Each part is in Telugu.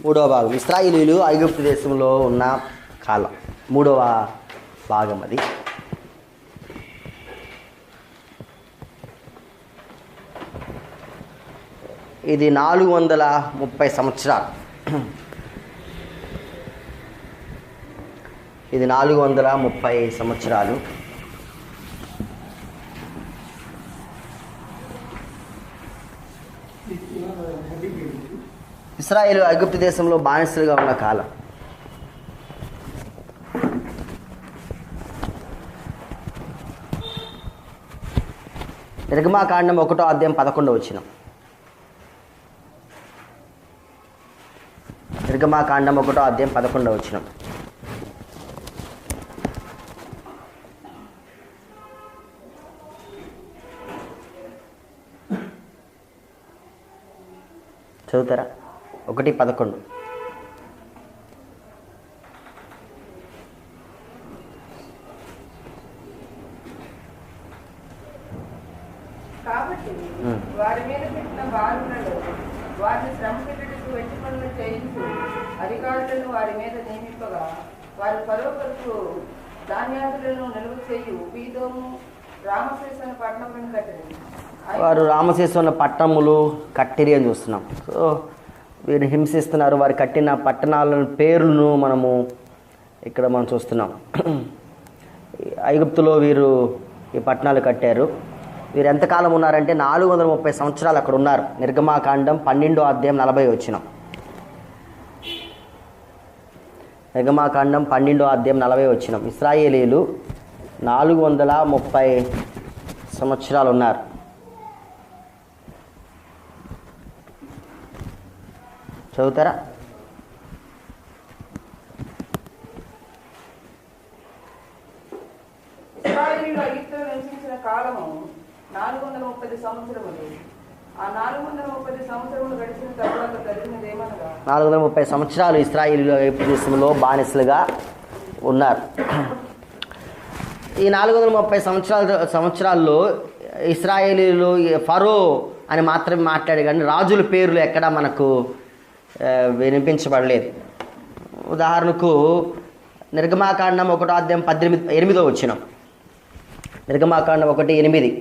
మూడవ భాగం ఇశ్రాయేలీయులు ఐగుప్తు దేశంలో ఉన్న కాలం, మూడవ భాగం అది. ఇది 430 సంవత్సరాలు. ఇది 430 సంవత్సరాలు. ఇశ్రాయేలు ఐగుప్తు దేశంలో బానిసలుగా ఉన్న కాలం. నిర్గమాకాండం 1వ అధ్యాయం 11వ వచనం. నిర్గమాకాండం 1వ అధ్యాయం 11వ వచనం. చదువుతారా? 1:11. కాబట్టి వారి మీద పెట్టిన బాలులలో వారిని శ్రమ పెట్టుటకు వెట్టి పనులు చేయించు అధికారులను వారి మీద నియమింపగా వారి ఫరో కొరకు ధాన్యాదులను నిలువ చేయు పీదోము రామశేషన పట్టణములను కట్టిరి. వారు రామశేషంలో పట్టణములు కట్టిరి అని చూస్తున్నాం. సో వీరు హింసిస్తున్నారు. వారు కట్టిన పట్టణాల పేర్లను మనము ఇక్కడ మనం చూస్తున్నాం. ఐగుప్తులో వీరు ఈ పట్టణాలు కట్టారు. వీరు ఎంతకాలం ఉన్నారంటే 430 సంవత్సరాలు అక్కడ ఉన్నారు. నిర్గమాకాండం 12వ అధ్యాయం 40 వచనం. నిర్గమాకాండం 12వ అధ్యాయం 40 వచనం. ఇశ్రాయేలీయులు 430 సంవత్సరాలు ఉన్నారు. చదువుతారా? ఇశ్రాయేలీయులు ఐగుప్తులో నివసించిన కాలము 430 సంవత్సరములు. ఆ 430 సంవత్సరములు గడిచిన తరువాత జరిగినదేమనగా 430 సంవత్సరాలు ఇశ్రాయేలీయులు ఐగుప్తు దేశంలో బానిసలుగా ఉన్నారు. ఈ 430 సంవత్సరాల్లో ఇశ్రాయేలీయులు ఫరో అని మాత్రమే మాట్లాడే కానీ రాజుల పేర్లు ఎక్కడ మనకు వినిపించబడలేదు. ఉదాహరణకు నిర్గమాకాండం 1వ అధ్యాయం 8వ వచనం. నిర్గమాకాండం 1:8.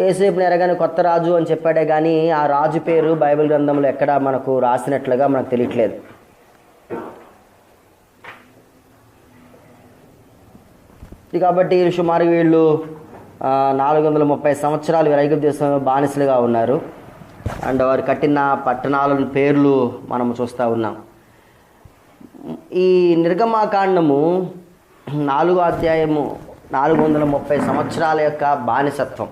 యోసేపుని ఎరగని కొత్త రాజు అని చెప్పాడే కానీ ఆ రాజు పేరు బైబిల్ గ్రంథంలో ఎక్కడ మనకు రాసినట్లుగా మనకు తెలియట్లేదు. కాబట్టి సుమారు వీళ్ళు 430 సంవత్సరాలు ఐగుప్తు దేశంలో బానిసలుగా ఉన్నారు. అండ్ వారు కట్టిన పట్టణాల పేర్లు మనం చూస్తూ ఉన్నాం. ఈ నిర్గమాకాండము 4వ అధ్యాయము 430 సంవత్సరాల యొక్క బానిసత్వం,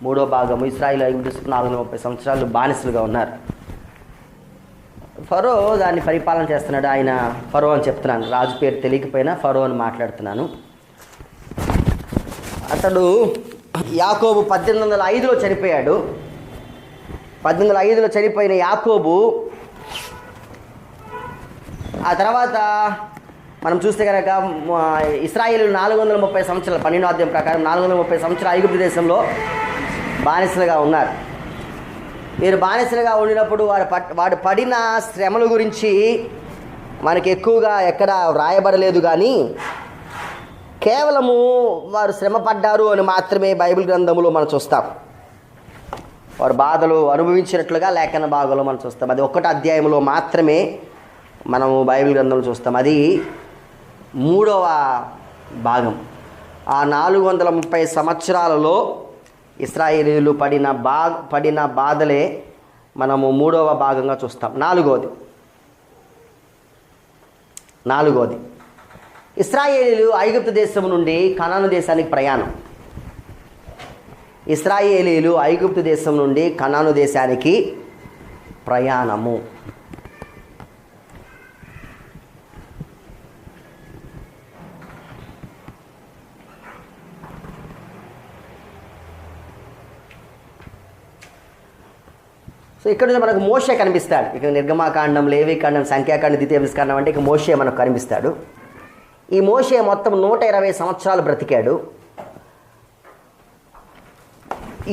3వ భాగము. ఇశ్రాయేలు ఐగుప్తు దేశంలో 430 సంవత్సరాలు బానిసలుగా ఉన్నారు. ఫరో దాన్ని పరిపాలన చేస్తున్నాడు. ఆయన ఫరో అని చెప్తున్నాను, రాజు పేరు తెలియకపోయినా ఫరో అని మాట్లాడుతున్నాను. అతడు యాకోబు 1805లో చనిపోయాడు. 1805లో చనిపోయిన యాకోబు ఆ తర్వాత మనం చూస్తే కనుక ఇశ్రాయేలు 430 సంవత్సరాలు 12వ అధ్యాయం ప్రకారం 430 సంవత్సరాలు ఐగుప్తు దేశంలో బానిసలుగా ఉన్నారు. వీరు బానిసలుగా ఉండినప్పుడు వాడు పడిన శ్రమల గురించి మనకి ఎక్కువగా ఎక్కడ వ్రాయబడలేదు, కానీ కేవలము వారు శ్రమ పడ్డారు అని మాత్రమే బైబిల్ గ్రంథంలో మనం చూస్తాం. వారు బాధలు అనుభవించినట్లుగా లేఖన భాగంలో మనం చూస్తాం. అది 1వ అధ్యాయంలో మాత్రమే మనము బైబిల్ గ్రంథంలో చూస్తాం. అది 3వ భాగం. ఆ 430 సంవత్సరాలలో ఇశ్రాయేలీయులు పడిన బాధలే మనము 3వ భాగంగా చూస్తాం. నాలుగోది ఇశ్రాయేలీయులు ఐగుప్తు దేశం నుండి కనాను దేశానికి ప్రయాణం. ఇశ్రాయేలీయులు ఐగుప్తు దేశం నుండి కనాను దేశానికి ప్రయాణము. సో ఇక్కడ మనకు మోషే కనిపిస్తాడు. ఇక నిర్గమాకాండం, లేవికాండం, సంఖ్యాకాండం, ద్వితీయోపదేశకాండం అంటే ఇక మోషే మనకు కనిపిస్తాడు. ఈ మోషే మొత్తం 120 సంవత్సరాలు బ్రతికాడు.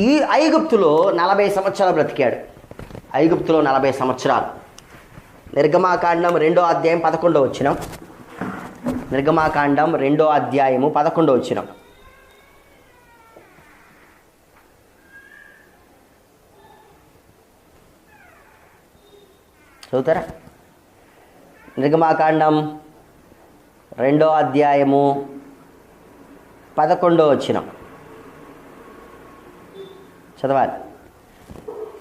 ఈ ఐగుప్తులో 40 సంవత్సరాలు బ్రతికాడు. ఐగుప్తులో 40 సంవత్సరాలు. నిర్గమాకాండం 2వ అధ్యాయం 11వ వచనం. నిర్గమాకాండం 2వ అధ్యాయము 11వ వచనం. చదువుతారా? నిర్గమాకాండం 2వ అధ్యాయము 11వ వచనం చదవాలి.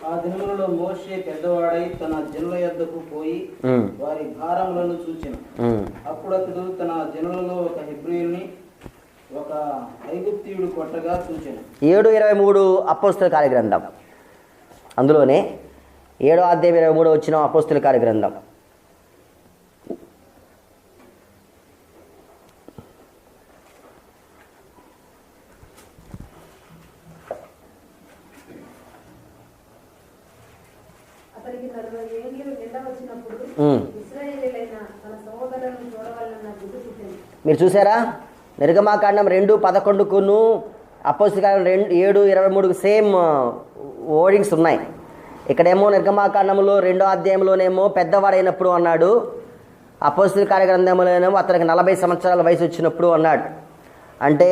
ఆ దినములలో మోషే పెద్దవాడై తన జనుల యొద్దకు పోయి వారి భారములను చూచెను. అప్పుడు అతడు తన జనులలో ఒక హెబ్రీయుని ఒక ఐగుప్తీయుడు కొట్టగా చూచెను. 7:23 అపోస్తల కార్యగ్రంథం. అందులోనే 7వ అధ్యాయం 23 వచ్చిన అపోస్తల కార్యగ్రంథం. అతనికి 40 ఏళ్ళు నిండా వచ్చినప్పుడు ఇశ్రాయేలీయులైన తన సహోదరులను చూడవలన బుద్ధి పుట్టింది. మీరు చూసారా? నిర్గమాకాండం 2:11 అపోస్తల కార్యం 7:23 సేమ్ వర్డింగ్స్ ఉన్నాయి. ఇక్కడేమో నిర్గమాకాండంలో 2వ అధ్యాయంలోనేమో పెద్దవాడైనప్పుడు అన్నాడు. అపోస్తల కార్యగ్రంథంలోనేమో అతనికి 40 సంవత్సరాల వయసు వచ్చినప్పుడు అన్నాడు. అంటే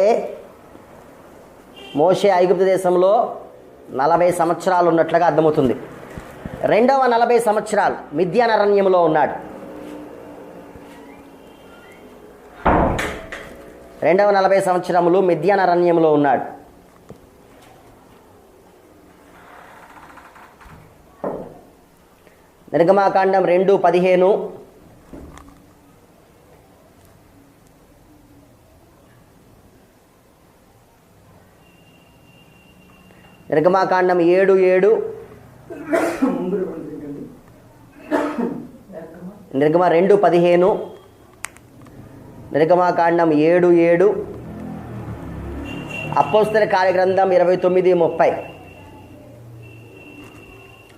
మోషే ఐగుప్తు దేశంలో 40 సంవత్సరాలు ఉన్నట్లుగా అర్థమవుతుంది. రెండవ 40 సంవత్సరాలు మిద్యాన్ అరణ్యంలో ఉన్నాడు. రెండవ 40 సంవత్సరములు మిద్యాన్ అరణ్యంలో ఉన్నాడు. నిర్గమాకాండం 2:15 నిర్గమాకాండం 7:7 నిర్గమ 2:15 నిర్గమాకాండం 7:7 అపోస్తల కార్యగ్రంథం 29:30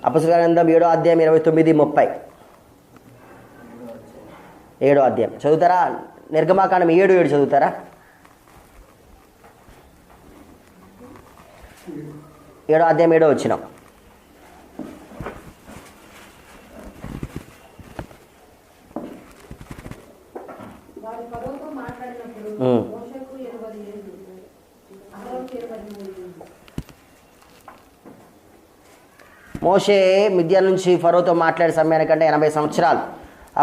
అపోస్తల గ్రంథం 7వ అధ్యాయం 29:30 7వ అధ్యాయం చదువుతారా? నిర్గమాకాండం 7:7 చదువుతారా? 7వ అధ్యాయం 7వ వచనం. వారి ఫరోతో మాట్లాడినప్పుడు మోషేకు 80 ఏళ్ళు, అహరోనుకు 23 ఏళ్ళు. మోషే మిద్యాన్ నుంచి ఫరోతో మాట్లాడే సమయానికంటే 80 సంవత్సరాలు.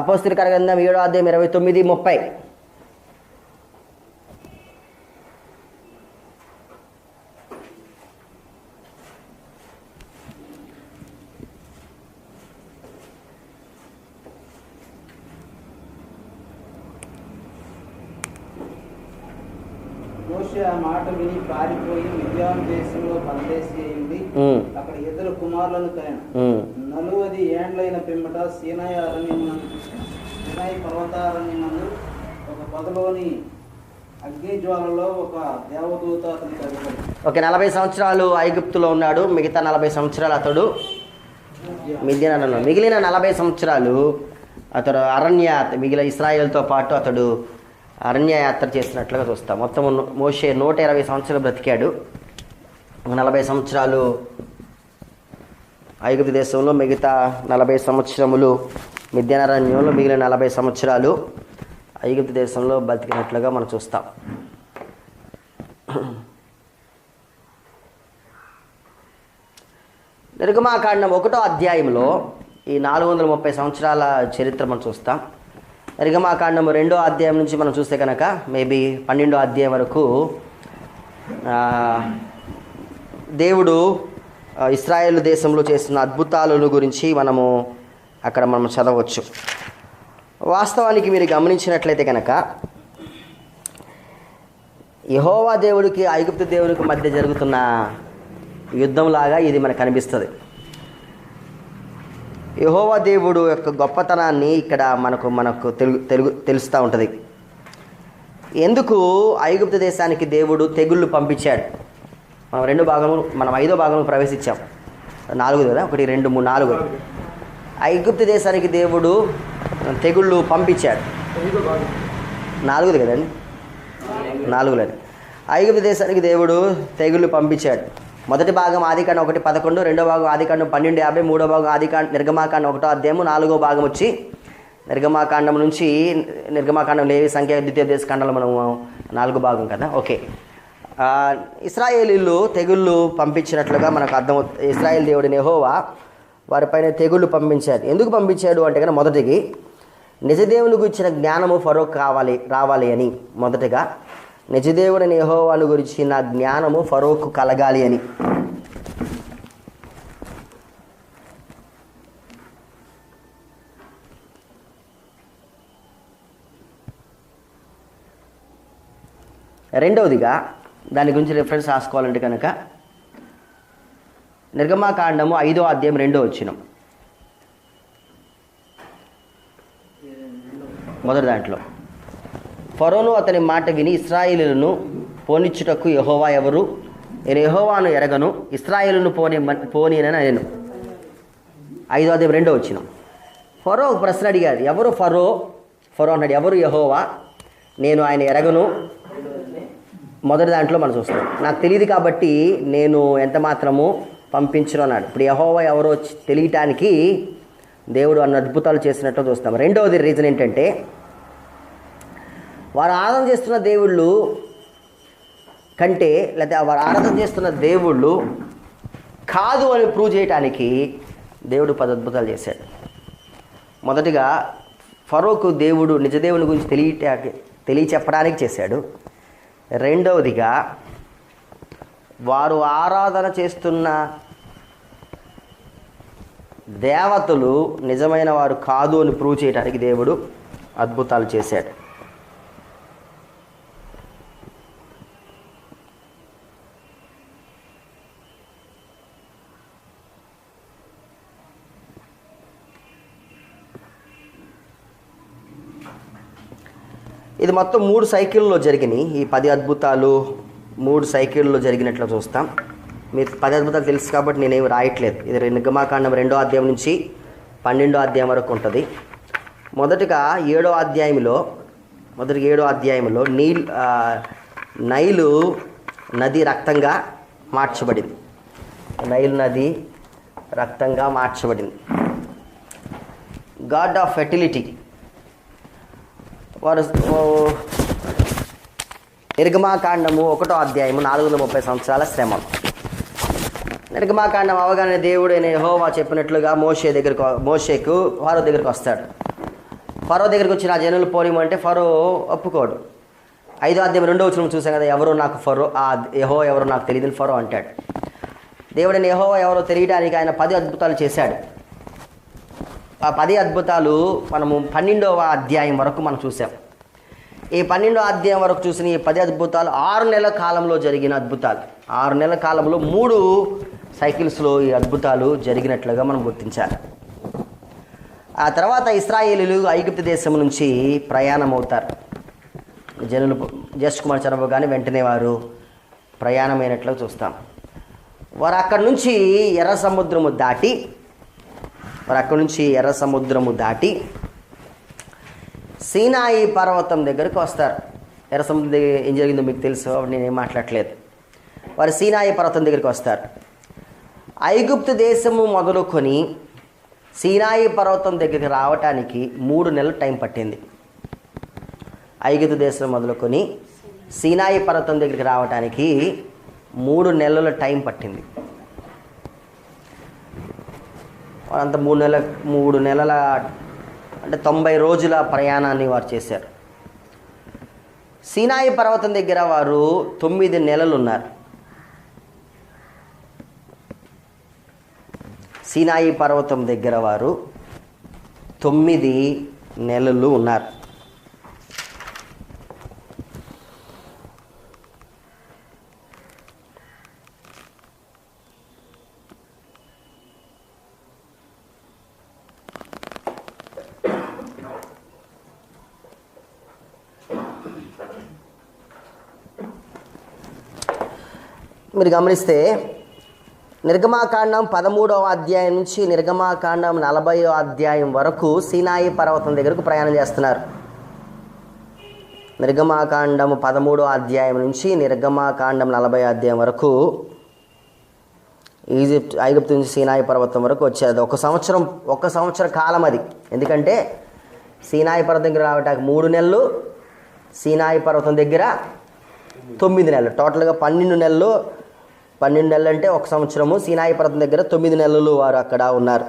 అపోస్తల కార్యగ్రంథం 7వ అధ్యాయం 29:30 మోషే ఆ మాట విని పారిపోయి మిద్యాను దేశంలో పరదేశి అయింది. అక్కడ 2 కుమారులను కనెను. 40 ఏండ్లైన పిమ్మట సీనాయి పర్వతారణ్యమందు ఒక పొదలోని అగ్నిజ్వాలలో ఒక దేవదూత అతనికి అధిపతి. ఓకే, 40 సంవత్సరాలు ఐగుప్తులో ఉన్నాడు. మిగతా 40 సంవత్సరాలు అతడు మిద్యానులో. మిగిలిన 40 సంవత్సరాలు అతడు మిగిలిన ఇశ్రాయేలుతో పాటు అతడు అరణ్య యాత్ర చేసినట్లుగా చూస్తాం. మొత్తం మోషే 120 సంవత్సరాలు బ్రతికాడు. 40 సంవత్సరాలు ఐగుప్తు దేశంలో, మిగతా 40 సంవత్సరములు మిద్యానరణ్యంలో, మిగిలిన 40 సంవత్సరాలు ఐగుప్తు దేశంలో బతికినట్లుగా మనం చూస్తాం. నిర్గమాకాండం 1వ అధ్యాయంలో ఈ 430 సంవత్సరాల చరిత్ర మనం చూస్తాం. నిర్గమాకాండం 2వ అధ్యాయం నుంచి మనం చూస్తే కనుక మేబీ 12వ అధ్యాయం వరకు దేవుడు ఇశ్రాయేలు దేశంలో చేస్తున్న అద్భుతాలను గురించి మనం చదవచ్చు. వాస్తవానికి మీరు గమనించినట్లయితే కనుక యెహోవా దేవుడికి ఐగుప్తు దేవుడికి మధ్య జరుగుతున్న యుద్ధంలాగా ఇది మనకు కనిపిస్తుంది. యెహోవా దేవుడు యొక్క గొప్పతనాన్ని ఇక్కడ మనకు తెలుస్తూ ఉంటుంది. ఎందుకు ఐగుప్తు దేశానికి దేవుడు తెగుళ్ళు పంపించాడు? మనం 5వ భాగంలో ప్రవేశించాం. 4 కదా, 1 2 3 4. ఐగుప్తు దేశానికి దేవుడు తెగుళ్ళు పంపించాడు. 4ది కదండి, 4లోనే. ఐగుప్తు దేశానికి దేవుడు తెగుళ్ళు పంపించాడు. మొదటి భాగం ఆదికాండం 1:11, రెండో భాగం ఆదికాండం 12:50, మూడో భాగం నిర్గమాకాండం 1వ అధ్యాయము, 4వ భాగం వచ్చి నిర్గమాకాండం నుంచి నిర్గమాకాండం లేవి సంఖ్య ద్వితీయోపదేశ కాండంలో మనం 4వ భాగం కదా. ఓకే, ఇశ్రాయేలీలు తెగుళ్ళు పంపించినట్లుగా మనకు అర్థమవుతుంది. ఇశ్రాయేల్ దేవుడిని యెహోవా వారిపైన తెగుళ్ళు పంపించాడు. ఎందుకు పంపించాడు అంటే కనుక మొదటికి నిజదేవుని గురించిన జ్ఞానము ఫరోకు రావాలి అని, మొదటగా నిజదేవుడిని యెహోవాను గురించిన జ్ఞానము ఫరోకు కలగాలి అని. రెండవదిగా దాని గురించి రిఫరెన్స్ రాసుకోవాలంటే కనుక నిర్గమాకాండము 5వ అధ్యాయం 2వ వచనం, మొదటి దాంట్లో ఫరోను అతని మాట విని ఇశ్రాయేలును పోనిచ్చుటకు యెహోవా ఎవరు, నేను యెహోవాను ఎరగను, ఇశ్రాయేలును పోనీనని నేను. 5వ అధ్యాయం 2వ వచనం. ఫరో ఒక ప్రశ్న అడిగాడు, ఎవరు ఫరో? ఫరో అన్నాడు, ఎవరు యెహోవా, నేను ఆయన ఎరగను. మొదటి దాంట్లో మనం చూస్తాం, నాకు తెలియదు కాబట్టి నేను ఎంత మాత్రము పంపించను అన్నాడు. ఇప్పుడు యెహోవా ఎవరో తెలియటానికి దేవుడు అన్న అద్భుతాలు చేసినట్టు చూస్తాం. రెండవది రీజన్ ఏంటంటే వారు ఆరాధన చేస్తున్న దేవుళ్ళు కంటే, లేదా వారు ఆరాధన చేస్తున్న దేవుళ్ళు కాదు అని ప్రూవ్ చేయడానికి దేవుడు 10 అద్భుతాలు చేశాడు. మొదటిగా ఫరోకు దేవుడు నిజదేవుని గురించి తెలియచెప్పడానికి చేశాడు. రెండవదిగా వారు ఆరాధన చేస్తున్న దేవతలు నిజమైన వారు కాదు అని ప్రూవ్ చేయడానికి దేవుడు అద్భుతాలు చేశాడు. ఇది మొత్తం 3 సైకిల్లో జరిగినాయి. ఈ 10 అద్భుతాలు 3 సైకిల్లో జరిగినట్లు చూస్తాం. మీకు 10 అద్భుతాలు తెలుసు కాబట్టి నేనేమి రాయట్లేదు. ఇది నిర్గమాకాండం 2వ అధ్యాయం నుంచి 12వ అధ్యాయం వరకు ఉంటుంది. మొదటిగా 7వ అధ్యాయంలో నైలు నది రక్తంగా మార్చబడింది. నైలు నది రక్తంగా మార్చబడింది. గాడ్ ఆఫ్ ఫెర్టిలిటీ వారు నిర్గమాకాండము 1వ అధ్యాయము 430 సంవత్సరాల శ్రమ. నిర్గమాకాండం అవగానే దేవుడైన యెహోవా చెప్పినట్లుగా మోషేకు ఫరో దగ్గరికి వస్తాడు. ఫరో దగ్గరికి వచ్చి నా జనులు పోనిమంటే ఫరో ఒప్పుకోడు. 5వ అధ్యాయం 2వ వచనం చూసాం కదా, ఎవరో నాకు ఫరో, ఆ యెహోవా ఎవరో నాకు తెలియదని ఫరో అంటాడు. దేవుడైన యెహోవా ఎవరో తెలియడానికి ఆయన 10 అద్భుతాలు చేశాడు. ఆ 10 అద్భుతాలు మనము 12వ అధ్యాయం వరకు మనం చూసాం. ఈ 12వ అధ్యాయం వరకు చూసిన ఈ 10 అద్భుతాలు 6 నెలల కాలంలో జరిగిన అద్భుతాలు. 6 నెలల కాలంలో 3 సైకిల్స్లో ఈ అద్భుతాలు జరిగినట్లుగా మనం గుర్తించాలి. ఆ తర్వాత ఇశ్రాయేలీయులు ఐగుప్తు దేశం నుంచి ప్రయాణం అవుతారు. జనులు జస్ట్ కుమార్ చనిపోగానే వెంటనే వారు ప్రయాణమైనట్లు చూస్తాం. వారు అక్కడి నుంచి ఎర్ర సముద్రము దాటి సీనాయి పర్వతం దగ్గరికి వస్తారు. ఎర్ర సముద్రం దగ్గర ఏం జరిగిందో మీకు తెలుసు, నేనేం మాట్లాడట్లేదు. వారు సీనాయి పర్వతం దగ్గరికి వస్తారు. ఐగుప్తు దేశము మొదలుకొని సీనాయి పర్వతం దగ్గరికి రావటానికి 3 నెలలు టైం పట్టింది. ఐగుప్తు దేశం మొదలుకొని సీనాయి పర్వతం దగ్గరికి రావటానికి 3 నెలల టైం పట్టింది. వాళ్ళంతా 3 నెలల అంటే 90 రోజుల ప్రయాణాన్ని వారు చేశారు. సీనాయి పర్వతం దగ్గర వారు 9 నెలలు ఉన్నారు. సీనాయి పర్వతం దగ్గర వారు 9 నెలలు ఉన్నారు. మీరు గమనిస్తే నిర్గమాకాండం 13వ అధ్యాయం నుంచి నిర్గమాకాండం 40వ అధ్యాయం వరకు సీనాయి పర్వతం దగ్గరకు ప్రయాణం చేస్తున్నారు. నిర్గమాకాండము 13వ అధ్యాయం నుంచి నిర్గమాకాండం 40వ అధ్యాయం వరకు ఐగుప్తు నుంచి సీనాయి పర్వతం వరకు వచ్చేది. ఒక సంవత్సర కాలం అది. ఎందుకంటే సీనాయి పర్వతం దగ్గర రావటానికి 3 నెలలు, సీనాయి పర్వతం దగ్గర 9 నెలలు, టోటల్గా 12 నెలలు. 12 నెలలు అంటే 1 సంవత్సరము. సీనాయి పర్వతం దగ్గర 9 నెలలు వారు అక్కడ ఉన్నారు.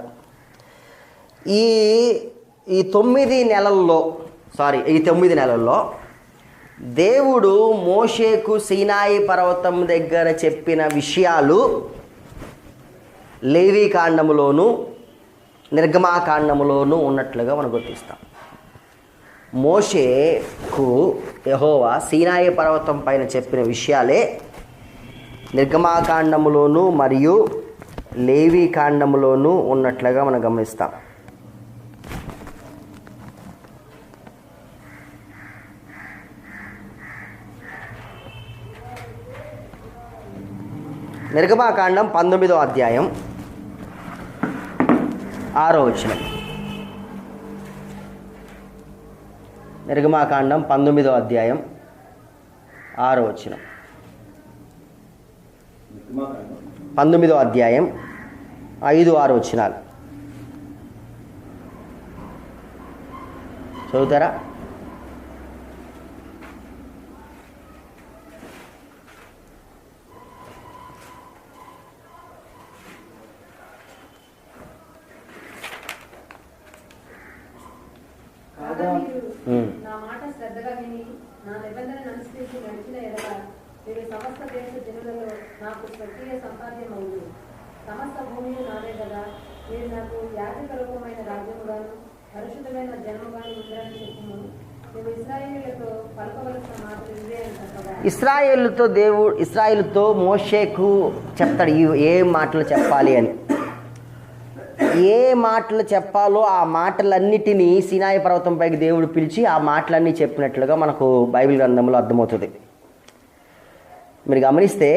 ఈ 9 నెలల్లో దేవుడు మోషేకు సీనాయి పర్వతం దగ్గర చెప్పిన విషయాలు లేవీ కాండములోను నిర్గమాకాండములోను ఉన్నట్లుగా మనం గుర్తిస్తాం. మోషేకు యెహోవా సీనాయి పర్వతం పైన చెప్పిన విషయాలే నిర్గమాకాండములోను మరియు లేవీ కాండములోను ఉన్నట్లుగా మనం గమనిస్తాం. నిర్గమాకాండం 19వ అధ్యాయం 6వ వచనం. నిర్గమాకాండం 19వ అధ్యాయం 6వ వచనం. 19వ అధ్యాయం 5-6 వచనాలు చదువుతారా? నా మాట శ్రద్ధగా విని నా నిబంధనను అనుసరించి నడిచిన ఎడల మీరు సమస్త దేశ జనులలో నాకు స్వకీయ సంపాద్యం అవుతుంది. సమస్త భూమి నాదే కదా. మీరు నాకు యాజకరూపమైన రాజ్యముగాను పరిశుద్ధమైన జన్మగాను ఉండాలని చెప్పుము. నువ్వు ఇశ్రాయేలులతో పలకవలసిన మాటలు ఇవే అని చెప్పగా ఇశ్రాయేలుతో మోషేకు చెప్తాడు ఏ మాటలు చెప్పాలి అని. ఏ మాటలు చెప్పాలో ఆ మాటలన్నిటినీ సీనాయి పర్వతం పైకి దేవుడు పిలిచి ఆ మాటలన్నీ చెప్పినట్లుగా మనకు బైబిల్ గ్రంథంలో అర్థమవుతుంది. మీరు గమనిస్తే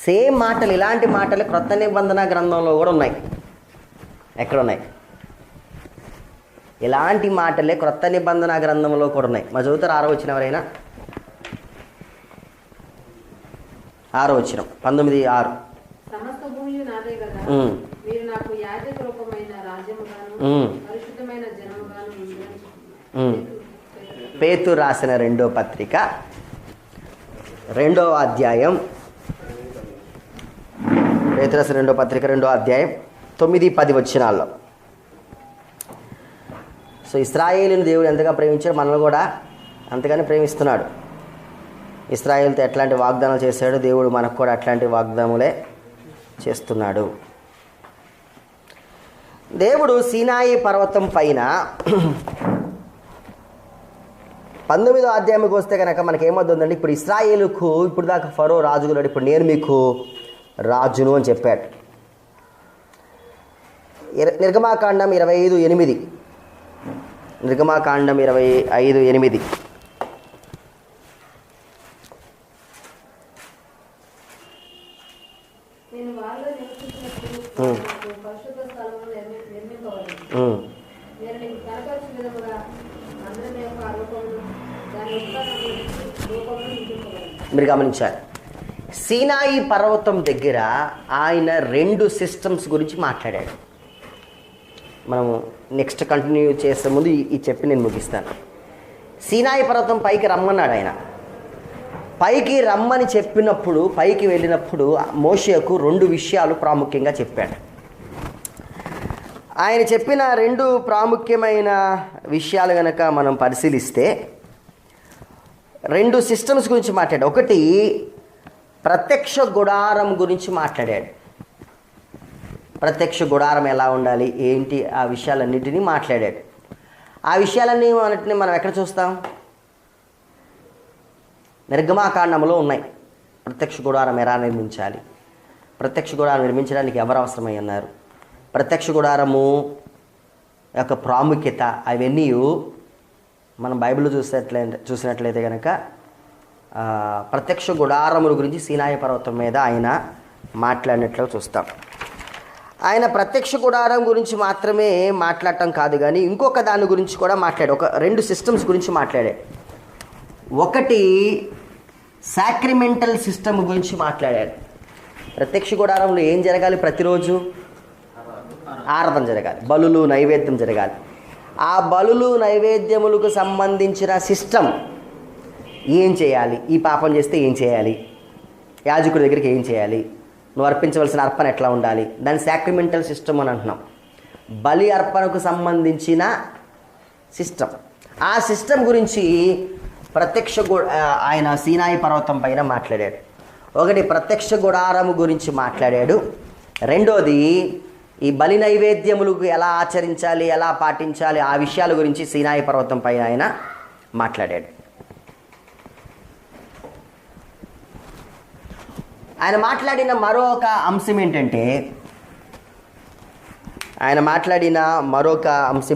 సేమ్ మాటలు, ఇలాంటి మాటలు క్రొత్త నిబంధన గ్రంథంలో కూడా ఉన్నాయి. ఎక్కడున్నాయి? ఇలాంటి మాటలే క్రొత్త నిబంధన గ్రంథంలో కూడా ఉన్నాయి. మా చదువుతారు 6వ వచనం ఎవరైనా? 6వ వచనం 19:6. సమస్త భూమి నాదే కదా. మీరు నాకు యాజక రూపమైన రాజ్యముగాను పరిశుద్ధమైన జనముగాను ఉండాలని చెప్పుము. పేతురు రాసిన 2వ పత్రిక 2వ అధ్యాయం. పేతురు రాసిన 2వ పత్రిక 2వ అధ్యాయం 9-10 వచనాల్లో. సో ఇశ్రాయేలుని దేవుడు ఎంతగా ప్రేమించాడు, మనల్ని కూడా అంతగానే ప్రేమిస్తున్నాడు. ఇశ్రాయేలుతో ఎట్లాంటి వాగ్దానాలు చేశాడు, దేవుడు మనకు కూడా అట్లాంటి వాగ్దానాలే చేస్తున్నాడు. దేవుడు సీనాయి పర్వతం పైన 19వ అధ్యాయంకి వస్తే కనుక మనకేమవుతుందండి, ఇప్పుడు ఇశ్రాయేలుకు ఇప్పుడు దాకా ఫరో రాజుగున్నాడు, ఇప్పుడు నేను మీకు రాజును అని చెప్పాడు. నిర్గమాకాండం 25:8. నిర్గమాకాండం 25:8. నేను వారిలో నివసించినప్పుడు పరిశుద్ధ స్థలమును నిర్మింపవలెను. నేను నీకు కనపరచు విధముగా అందరి యొక్క రూపమును దాని యొక్క రూపమును నింపింపవలెను. మీరు గమనించాలి, సీనాయి పర్వతం దగ్గర ఆయన 2 సిస్టమ్స్ గురించి మాట్లాడాడు. మనము నెక్స్ట్ కంటిన్యూ చేసే ముందు ఈ చెప్పి నేను ముగిస్తాను. సీనాయి పర్వతం పైకి రమ్మన్నాడు ఆయన. పైకి రమ్మని చెప్పినప్పుడు, పైకి వెళ్ళినప్పుడు మోషేకు 2 విషయాలు ప్రాముఖ్యంగా చెప్పాడు. ఆయన చెప్పిన 2 ప్రాముఖ్యమైన విషయాలు కనుక మనం పరిశీలిస్తే 2 సిస్టమ్స్ గురించి మాట్లాడాడు. ఒకటి ప్రత్యక్ష గుడారం గురించి మాట్లాడాడు. ప్రత్యక్ష గుడారం ఎలా ఉండాలి, ఏంటి, ఆ విషయాలన్నింటినీ మాట్లాడాడు. ఆ విషయాలన్నీ మనం ఎక్కడ చూస్తాం? నిర్గమాకాండంలో ఉన్నాయి. ప్రత్యక్ష గుడారం ఎలా నిర్మించాలి, ప్రత్యక్ష గుడారం నిర్మించడానికి ఎవరు అవసరమై ఉన్నారు, ప్రత్యక్ష గుడారము యొక్క ప్రాముఖ్యత, అవన్నీ మనం బైబిల్లో చూసినట్లయితే కనుక ప్రత్యక్ష గుడారముల గురించి సీనాయి పర్వతం మీద ఆయన మాట్లాడినట్లుగా చూస్తాం. ఆయన ప్రత్యక్ష గుడారం గురించి మాత్రమే మాట్లాడటం కాదు కానీ ఇంకొక దాని గురించి కూడా మాట్లాడాడు. 2 సిస్టమ్స్ గురించి మాట్లాడాడు. ఒకటి సాక్రిమెంటల్ సిస్టమ్ గురించి మాట్లాడాడు. ప్రత్యక్ష గుడారంలో ఏం జరగాలి? ప్రతిరోజు ఆరాధన జరగాలి, బలులు నైవేద్యం జరగాలి. ఆ బలులు నైవేద్యములకు సంబంధించిన సిస్టమ్ ఏం చేయాలి, ఈ పాపం చేస్తే ఏం చేయాలి, యాజకుడి దగ్గరికి ఏం చేయాలి, నువ్వు అర్పించవలసిన అర్పణ ఎట్లా ఉండాలి, దాన్ని సాక్రిమెంటల్ సిస్టమ్ అని అంటున్నాం. బలి అర్పణకు సంబంధించిన సిస్టమ్. ఆ సిస్టమ్ గురించి ఆయన సీనాయి పర్వతం పైన మాట్లాడాడు. ఒకటి ప్రత్యక్ష గుడారము గురించి మాట్లాడాడు. రెండోది ఈ బలి నైవేద్యములకు ఎలా ఆచరించాలి, ఎలా పాటించాలి, ఆ విషయాల గురించి సీనాయి పర్వతం పైన ఆయన మాట్లాడాడు. ఆయన మాట్లాడిన మరొక అంశం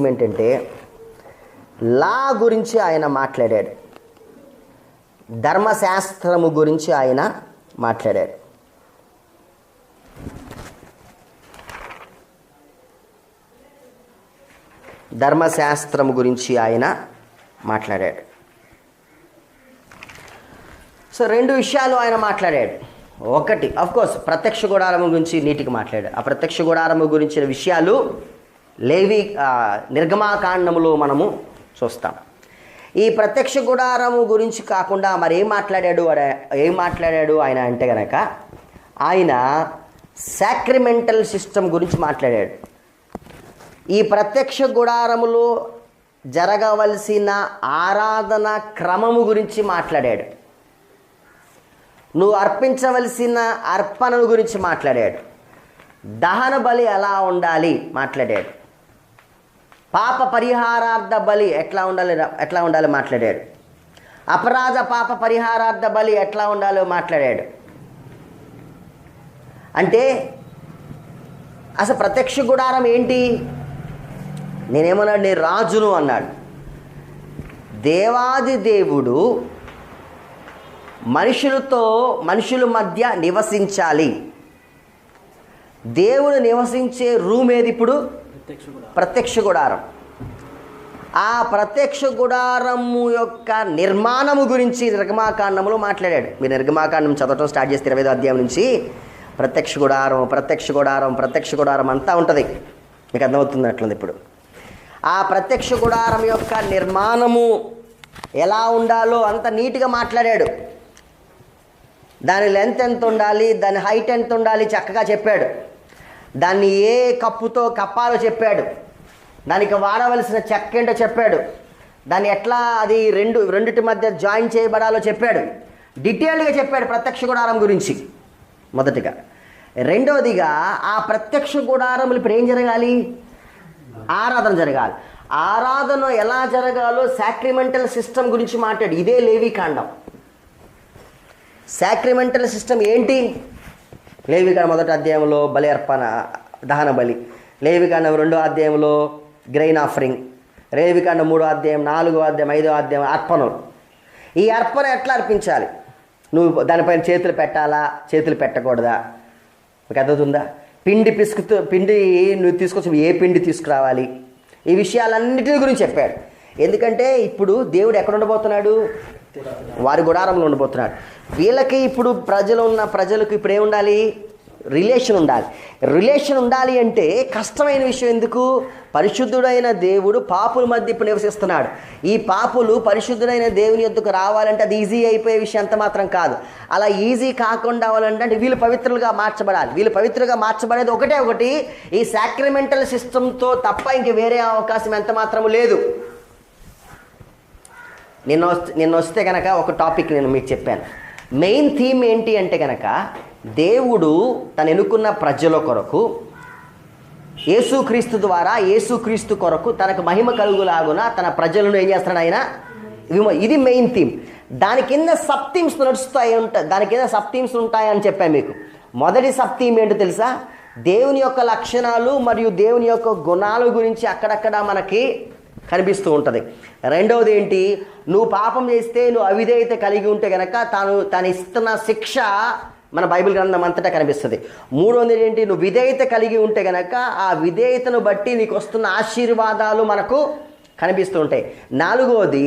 ఏంటంటే లా గురించి ఆయన మాట్లాడాడు. ధర్మశాస్త్రము గురించి ఆయన మాట్లాడాడు. ధర్మశాస్త్రము గురించి ఆయన మాట్లాడాడు. సో రెండు విషయాలు ఆయన మాట్లాడాడు. ఒకటి అఫ్కోర్స్ ప్రత్యక్ష గుడారము గురించి నీటికి మాట్లాడాడు. ఆ ప్రత్యక్ష గుడారము గురించిన విషయాలు లేవి నిర్గమాకాండములో మనము చూస్తాం. ఈ ప్రత్యక్ష గుడారము గురించి కాకుండా మరి ఏం మాట్లాడాడు ఆయన అంటే కనుక ఆయన సాక్రిమెంటల్ సిస్టమ్ గురించి మాట్లాడాడు. ఈ ప్రత్యక్ష గుడారములో జరగవలసిన ఆరాధన క్రమము గురించి మాట్లాడాడు. నువ్వు అర్పించవలసిన అర్పణను గురించి మాట్లాడాడు. దహన బలి ఎలా ఉండాలి మాట్లాడాడు. పాప పరిహారార్థ బలి ఎట్లా ఉండాలో మాట్లాడాడు. అపరాధ పాప పరిహారార్థ బలి ఎట్లా ఉండాలో మాట్లాడాడు. అంటే అసలు ప్రత్యక్ష గుడారం ఏంటి? నేనేమన్నాడు? నేను రాజును అన్నాడు. దేవాది దేవుడు మనుషుల మధ్య నివసించాలి. దేవుడు నివసించే రూమ్ ఏది ఇప్పుడు? ప్రత్యక్ష గుడారం. ఆ ప్రత్యక్ష గుడారము యొక్క నిర్మాణము గురించి నిర్గమాకాండంలో మాట్లాడాడు. మీరు నిర్గమాకాండం చదవటం స్టార్ట్ చేస్తే 25వ అధ్యాయం నుంచి ప్రత్యక్ష గుడారం అంతా ఉంటుంది. మీకు అర్థమవుతుంది అట్లుంది. ఇప్పుడు ఆ ప్రత్యక్ష గుడారం యొక్క నిర్మాణము ఎలా ఉండాలో అంత నీట్గా మాట్లాడాడు. దాని లెంత్ ఎంత ఉండాలి, దాని హైట్ ఎంత ఉండాలి చక్కగా చెప్పాడు. దాన్ని ఏ కప్పుతో కప్పాలో చెప్పాడు. దానికి వాడవలసిన చెక్క ఏంటో చెప్పాడు. దాన్ని ఎట్లా అది రెండిటి మధ్య జాయిన్ చేయబడాలో చెప్పాడు. డీటెయిల్డ్గా చెప్పాడు ప్రత్యక్ష గుడారం గురించి మొదటిగా. రెండోదిగా ఆ ప్రత్యక్ష గుడారములు ఇప్పుడు ఏం జరగాలి? ఆరాధన జరగాలి. ఆరాధన ఎలా జరగాలో సాక్రిమెంటల్ సిస్టమ్ గురించి మాట్లాడు. ఇదే లేవికాండం. సాక్రిమెంటల్ సిస్టమ్ ఏంటి? లేవికాండం 1వ అధ్యాయంలో బలి అర్పణ, దహన బలి. లేవికాండం 2వ అధ్యాయంలో గ్రెయిన్ ఆఫరింగ్. లేవికాండం 3వ అధ్యాయం, 4వ అధ్యాయం, 5వ అధ్యాయం అర్పణలు. ఈ అర్పణ ఎట్లా అర్పించాలి? నువ్వు దానిపైన చేతులు పెట్టాలా, చేతులు పెట్టకూడదా? మీకు అర్థవుతుందా? పిండి నువ్వు తీసుకొచ్చి ఏ పిండి తీసుకురావాలి, ఈ విషయాలన్నిటి గురించి చెప్పాడు. ఎందుకంటే ఇప్పుడు దేవుడు ఎక్కడ ఉండబోతున్నాడు? వారి గుడారంలో ఉండబోతున్నాడు. వీళ్ళకి ఇప్పుడు ప్రజలకు ఇప్పుడు ఏముండాలి? రిలేషన్ ఉండాలి అంటే కష్టమైన విషయం. ఎందుకు? పరిశుద్ధుడైన దేవుడు పాపుల మధ్య ఇప్పుడు నివసిస్తున్నాడు. ఈ పాపులు పరిశుద్ధుడైన దేవుని యొద్దకు రావాలంటే అది ఈజీ అయిపోయే విషయం అంత మాత్రం కాదు. అలా ఈజీ కాకుండా అవ్వాలంటే వీళ్ళు పవిత్రులుగా మార్చబడాలి. వీళ్ళు పవిత్రులుగా మార్చబడేది ఒకటి ఈ సాక్రిమెంటల్ సిస్టంతో తప్ప ఇంక వేరే అవకాశం ఎంత మాత్రము లేదు. నిన్న వస్తే కనుక ఒక టాపిక్ నేను మీకు చెప్పాను. మెయిన్ థీమ్ ఏంటి అంటే కనుక దేవుడు తను ఎన్నుకున్న ప్రజల కొరకు యేసుక్రీస్తు ద్వారా యేసుక్రీస్తు కొరకు తనకు మహిమ కలుగులాగున తన ప్రజలను ఏం చేస్తున్నాడు ఆయన? ఇది మెయిన్ థీమ్. దాని కింద సబ్ థీమ్స్ ఉంటాయని చెప్పాను మీకు. మొదటి సబ్ థీమ్ ఏంటో తెలుసా? దేవుని యొక్క లక్షణాలు మరియు దేవుని యొక్క గుణాల గురించి అక్కడక్కడ మనకి కనిపిస్తూ ఉంటుంది. రెండవది ఏంటి? నువ్వు పాపం చేస్తే, నువ్వు అవిధేయత కలిగి ఉంటే కనుక తాను ఇస్తున్న శిక్ష మన బైబిల్ గ్రంథం అంతటా కనిపిస్తుంది. మూడవది ఏంటి? నువ్వు విధేయత కలిగి ఉంటే కనుక ఆ విధేయతను బట్టి నీకు వస్తున్న ఆశీర్వాదాలు మనకు కనిపిస్తూ ఉంటాయి. నాలుగవది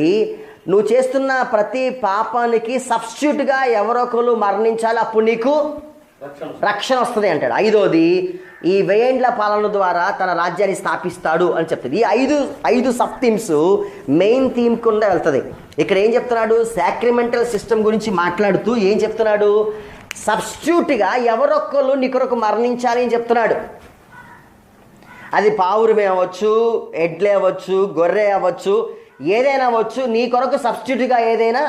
నువ్వు చేస్తున్న ప్రతి పాపానికి సబ్స్టిట్యూట్గా ఎవరొకరు మరణించాలి, అప్పుడు నీకు రక్షణ వస్తుంది అంటాడు. 5వది ఈ 1000 ఏండ్ల పాలన ద్వారా తన రాజ్యాన్ని స్థాపిస్తాడు అని చెప్తుంది. ఈ ఐదు సబ్ థీమ్స్ మెయిన్ థీమ్ కింద వెళ్తుంది. ఇక్కడ ఏం చెప్తున్నాడు? సాక్రిమెంటల్ సిస్టమ్ గురించి మాట్లాడుతూ ఏం చెప్తున్నాడు? సబ్స్టిట్యూట్గా ఎవరొక్కరు నీ కొరకు మరణించాలి అని చెప్తున్నాడు. అది పావురమే అవ్వచ్చు, ఎడ్లే అవ్వచ్చు, గొర్రె అవ్వచ్చు, ఏదైనా అవ్వచ్చు, నీ కొరకు సబ్స్టిట్యూట్గా ఏదైనా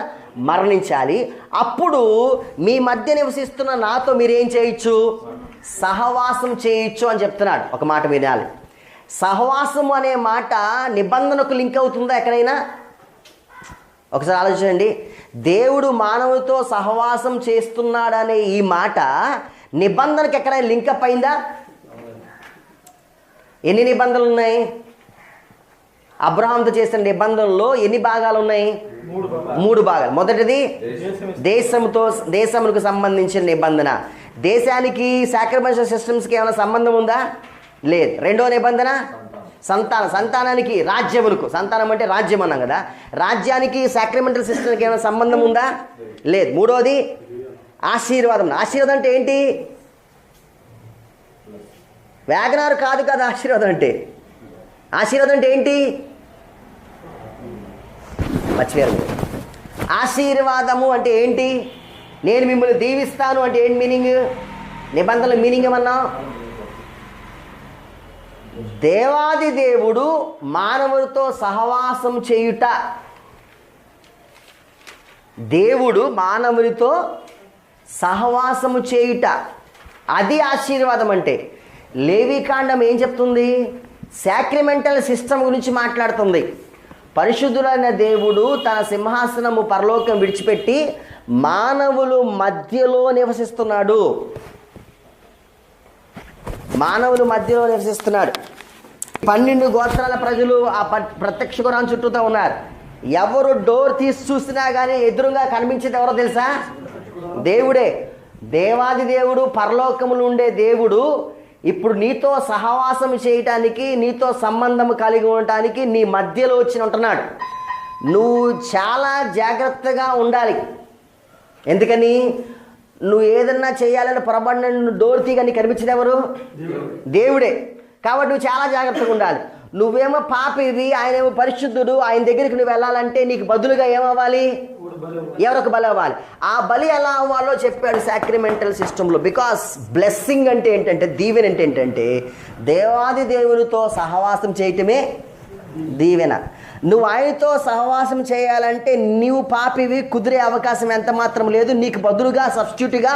మరణించాలి. అప్పుడు మీ మధ్య నివసిస్తున్న నాతో మీరేం చేయొచ్చు? సహవాసం చేయొచ్చు అని చెప్తున్నాడు. ఒక మాట వినాలి. సహవాసం అనే మాట నిబంధనకు లింక్ అవుతుందా ఎక్కడైనా? ఒకసారి ఆలోచించండి. దేవుడు మానవులతో సహవాసం చేస్తున్నాడనే ఈ మాట నిబంధనకు ఎక్కడైనా లింక్ అప్ అయిందా? ఎన్ని నిబంధనలు ఉన్నాయి? అబ్రహాంతో చేసిన నిబంధనలో ఎన్ని భాగాలు ఉన్నాయి? 3 భాగాలు. మొదటిది దేశముకు సంబంధించిన నిబంధన. దేశానికి సాక్రిమెంటల్ సిస్టమ్స్కి ఏమైనా సంబంధం ఉందా? లేదు. 2వ నిబంధన సంతానానికి, రాజ్యములకు. సంతానం అంటే రాజ్యం అన్నాం కదా. రాజ్యానికి సాక్రిమెంటల్ సిస్టమ్కి ఏమైనా సంబంధం ఉందా? లేదు. 3వది ఆశీర్వాదం. ఆశీర్వాదం అంటే ఏంటి? వ్యాగనారు కాదు కదా ఆశీర్వాదం అంటే. ఆశీర్వాదం అంటే ఏంటి? మర్చిపోయారు. ఆశీర్వాదము అంటే ఏంటి? నేను మిమ్మల్ని దీవిస్తాను అంటే ఏంటి మీనింగ్? నిబంధనల మీనింగ్ ఏమన్నా? దేవాది దేవుడు మానవుడితో సహవాసం చేయుట. దేవుడు మానవుడితో సహవాసము చేయుట, అది ఆశీర్వాదం అంటే. లేవికాండం ఏం చెప్తుంది? సాక్రిమెంటల్ సిస్టమ్ గురించి మాట్లాడుతుంది. పరిశుద్ధులైన దేవుడు తన సింహాసనము పరలోకం విడిచిపెట్టి మానవులు మధ్యలో నివసిస్తున్నాడు. మానవులు మధ్యలో నివసిస్తున్నాడు. 12 గోత్రాల ప్రజలు ఆ ప్రత్యక్ష గుర్రం చుట్టూతో ఉన్నారు. ఎవరు డోర్ తీసి చూసినా కానీ ఎదురుగా కనిపించేది ఎవరో తెలుసా? దేవుడే. దేవాది దేవుడు, పరలోకములు ఉండే దేవుడు ఇప్పుడు నీతో సహవాసం చేయటానికి, నీతో సంబంధం కలిగి ఉండటానికి నీ మధ్యలో వచ్చి ఉంటున్నాడు. నువ్వు చాలా జాగ్రత్తగా ఉండాలి. ఎందుకని? నువ్వు ఏదన్నా చేయాలని పొరబడిన డోర్ తీగా నీకు కనిపించేది ఎవరు? దేవుడే. కాబట్టి నువ్వు చాలా జాగ్రత్తగా ఉండాలి. నువ్వేమో పాపివి, ఆయనేమో పరిశుద్ధుడు. ఆయన దగ్గరికి నువ్వు వెళ్ళాలంటే నీకు బదులుగా ఏమవ్వాలి? ఎవరికి బలి అవ్వాలి. ఆ బలి ఎలా అవ్వాలో చెప్పాడు సాక్రిమెంటల్ సిస్టంలో. బికాస్ బ్లెస్సింగ్ అంటే ఏంటంటే, దీవెన అంటే ఏంటంటే, దేవాది దేవునితో సహవాసం చేయటమే దీవెన. నువ్వు ఆయనతో సహవాసం చేయాలంటే నీవు పాపివి, కుదిరే అవకాశం ఎంత మాత్రం లేదు. నీకు బదులుగా సబ్స్టిట్యూట్గా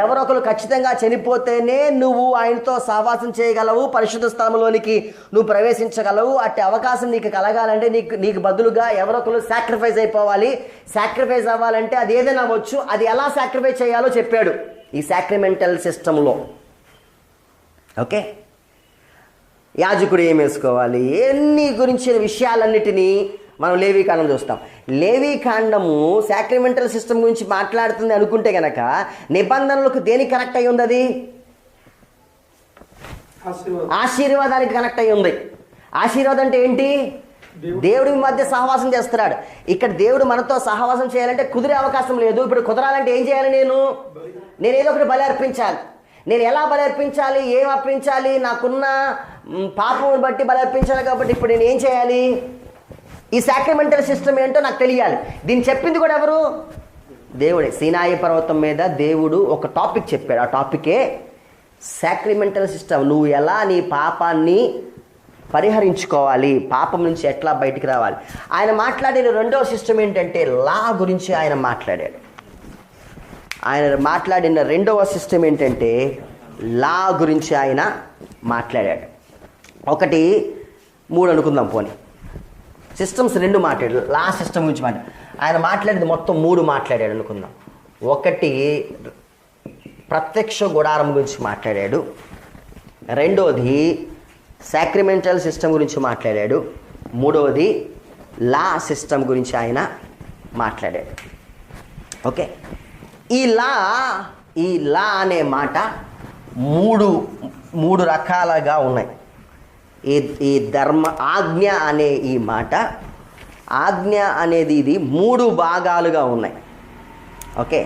ఎవరొకరు ఖచ్చితంగా చనిపోతేనే నువ్వు ఆయనతో సహవాసం చేయగలవు, పరిశుద్ధ స్థలంలోనికి నువ్వు ప్రవేశించగలవు. అట్టి అవకాశం నీకు కలగాలంటే నీకు బదులుగా ఎవరొకరు సాక్రిఫైస్ అయిపోవాలి. సాక్రిఫైస్ అవ్వాలంటే అది ఏదైనా అవ్వచ్చు. అది ఎలా సాక్రిఫైస్ చేయాలో చెప్పాడు ఈ సాక్రిమెంటల్ సిస్టంలో. ఓకే, యాజకుడు ఏం వేసుకోవాలి, ఎన్ని గురించిన విషయాలన్నిటినీ మనం లేవీకాండం చూస్తాం. లేవీకాండము సాక్రిమెంటల్ సిస్టమ్ గురించి మాట్లాడుతుంది అనుకుంటే కనుక నిబంధనలకు దేనికి కనెక్ట్ అయి ఉంది? అది ఆశీర్వాదానికి కనెక్ట్ అయి ఉంది. ఆశీర్వాదం అంటే ఏంటి? దేవుడి మధ్య సహవాసం చేస్తున్నాడు. ఇక్కడ దేవుడు మనతో సహవాసం చేయాలంటే కుదిరే అవకాశం లేదు. ఇప్పుడు కుదరాలంటే ఏం చేయాలి? నేను ఏదో ఒకటి బలి అర్పించాలి. నేను ఎలా బలి అర్పించాలి? ఏం అర్పించాలి? నాకున్న పాపం బట్టి బలి అర్పించాలి. కాబట్టి ఇప్పుడు నేను ఏం చేయాలి? ఈ సాక్రిమెంటల్ సిస్టమ్ ఏంటో నాకు తెలియాలి. దీన్ని చెప్పింది కూడా ఎవరు? దేవుడే. సీనాయి పర్వతం మీద దేవుడు ఒక టాపిక్ చెప్పాడు. ఆ టాపికే సాక్రిమెంటల్ సిస్టమ్. నువ్వు ఎలా నీ పాపాన్ని పరిహరించుకోవాలి, పాపం నుంచి ఎట్లా బయటికి రావాలి. ఆయన మాట్లాడిన 2వ సిస్టమ్ ఏంటంటే లా గురించి ఆయన మాట్లాడాడు. ఆయన మాట్లాడిన 2వ సిస్టమ్ ఏంటంటే లా గురించి ఆయన మాట్లాడాడు. 1, 3 అనుకుందాం. పోనీ సిస్టమ్స్ 2 మాట్లాడాడు. లా సిస్టమ్ గురించి ఆయన మాట్లాడేది మొత్తం 3 మాట్లాడాడు అనుకుందాం. 1 ప్రత్యక్ష గుడారం గురించి మాట్లాడాడు. 2వది సాక్రిమెంటల్ సిస్టమ్ గురించి మాట్లాడాడు. 3వది లా సిస్టమ్ గురించి ఆయన మాట్లాడాడు. ఓకే, ఈ లా అనే మాట 3 రకాలుగా ఉన్నాయి. ఈ ధర్మ ఆజ్ఞ అనే ఈ మాట ఆజ్ఞ అనేది ఇది 3 భాగాలుగా ఉన్నాయి. ఓకే,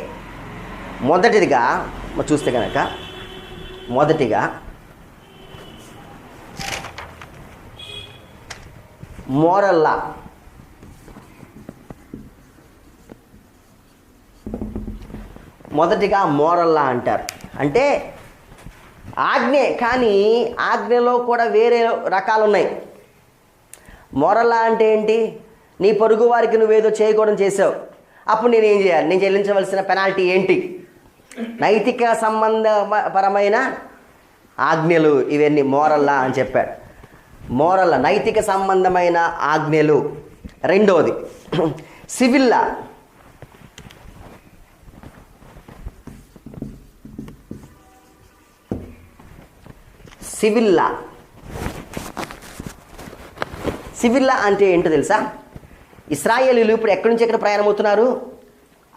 మొదటిదిగా చూస్తే కనుక మొదటిగా మోరల్ లా. మొదటిగా మోరల్ లా అంటారు. అంటే ఆజ్ఞే, కానీ ఆజ్ఞలో కూడా వేరే రకాలు ఉన్నాయి. మోరల్ లా అంటే ఏంటి? నీ పొరుగు వారికి నువ్వేదో చేయకూడదు చేసావు, అప్పుడు నేను ఏం చేయాలి? నేను చెల్లించవలసిన పెనాల్టీ ఏంటి? నైతిక సంబంధపరమైన ఆజ్ఞలు ఇవన్నీ మోరల్ లా అని చెప్పాడు. మోరల్ లా, నైతిక సంబంధమైన ఆజ్ఞలు. రెండోది సివిల్ లా. సివిల్ లా, సివిల్ లా అంటే ఏంటో తెలుసా? ఇశ్రాయేలీయులు ఇప్పుడు ఎక్కడి నుంచి ఎక్కడ ప్రయాణం అవుతున్నారు?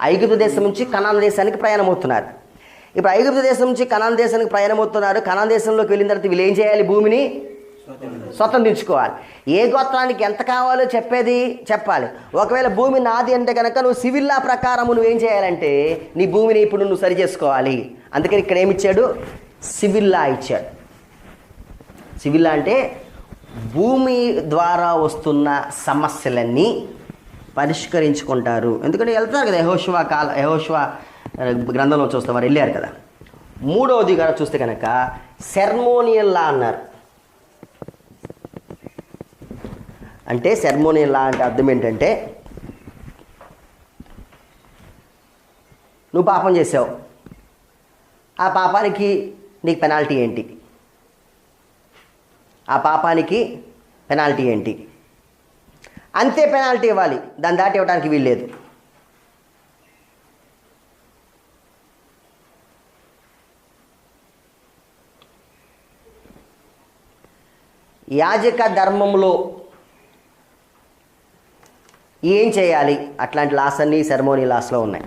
ఐగుప్తు దేశం నుంచి కనాను దేశానికి ప్రయాణం అవుతున్నారు. ఇప్పుడు ఐగుప్తు దేశం నుంచి కనాను దేశానికి ప్రయాణం అవుతున్నారు. కనాను దేశంలోకి వెళ్ళిన తర్వాత వీళ్ళు ఏం చేయాలి? భూమిని స్వతంత్రించుకోవాలి. ఏ గోత్రానికి ఎంత కావాలో చెప్పాలి. ఒకవేళ భూమి నాది అంటే కనుక నువ్వు సివిల్ లా ప్రకారం నువ్వేం చేయాలంటే నీ భూమిని ఇప్పుడు నువ్వు సరి చేసుకోవాలి. అందుకని ఇక్కడ ఏమిచ్చాడు? సివిల్ లా ఇచ్చాడు. సివిల్ లా అంటే భూమి ద్వారా వస్తున్న సమస్యలన్నీ పరిష్కరించుకుంటారు. ఎందుకంటే వెళ్తారు కదా, యెహోషువ గ్రంథంలో చూస్తే వారు వెళ్ళారు కదా. మూడవది కూడా చూస్తే కనుక సెర్మోనియల్ లా అన్నారు. అంటే సెర్మోనియల్ లా అంటే అర్థం ఏంటంటే, నువ్వు పాపం చేసావు, ఆ పాపానికి నీకు పెనాల్టీ ఏంటి? ఆ పాపానికి పెనాల్టీ ఏంటి? అంతే పెనాల్టీ ఇవ్వాలి, దాన్ని దాటి ఇవ్వడానికి వీల్లేదు. యాజక ధర్మంలో ఏం చేయాలి? అట్లాంటి లాస్ అన్నీ సెరమోనీ లాస్లో ఉన్నాయి.